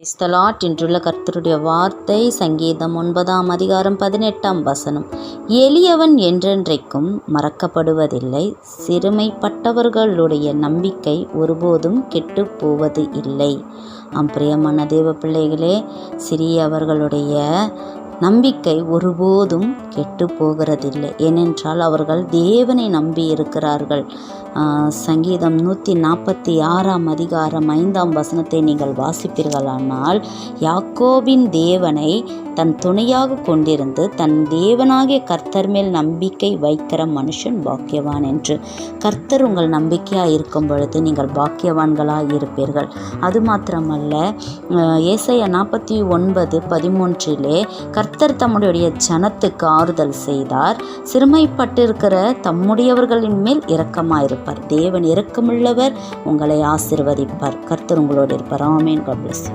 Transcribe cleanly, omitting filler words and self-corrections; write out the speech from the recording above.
கிறிஸ்தலாட் இன்றுள்ள கர்த்தருடைய வார்த்தை சங்கீதம் 9ஆம் அதிகாரம் 18ஆம் வசனம். எளியவன் என்றென்றைக்கும் மறக்கப்படுவதில்லை, சிறுமைப்பட்டவர்களுடைய நம்பிக்கை ஒருபோதும் கெட்டு போவது இல்லை. பிரியமான தேவ பிள்ளைகளே, சிறியவர்களுடைய நம்பிக்கை ஒருபோதும் கெட்டு போகிறதில்லை. ஏனென்றால் அவர்கள் தேவனை நம்பி இருக்கிறார்கள். சங்கீதம் 146ஆம் அதிகாரம் 5ஆம் வசனத்தை நீங்கள் வாசிப்பீர்களானால், யாக்கோபின் தேவனை தன் துணையாக கொண்டிருந்து தன் தேவனாகிய கர்த்தர் மேல் நம்பிக்கை வைக்கிற மனுஷன் பாக்கியவான் என்று. கர்த்தர் உங்கள் நம்பிக்கையாக இருக்கும் பொழுது நீங்கள் பாக்கியவான்களாக இருப்பீர்கள். அது மாத்திரமல்ல, ஏசாயா 49:13 கர்த்தர் தம்முடைய ஜனத்துக்கு ஆறுதல் செய்தார், சிறுமைப்பட்டிருக்கிற தம்முடையவர்களின் மேல் இரக்கமாயிருப்பார். தேவன் இரக்கமுள்ளவர், உங்களை ஆசீர்வதிப்பார். கர்த்தர் உங்களோடு இருப்பார். ஆமென். God bless you.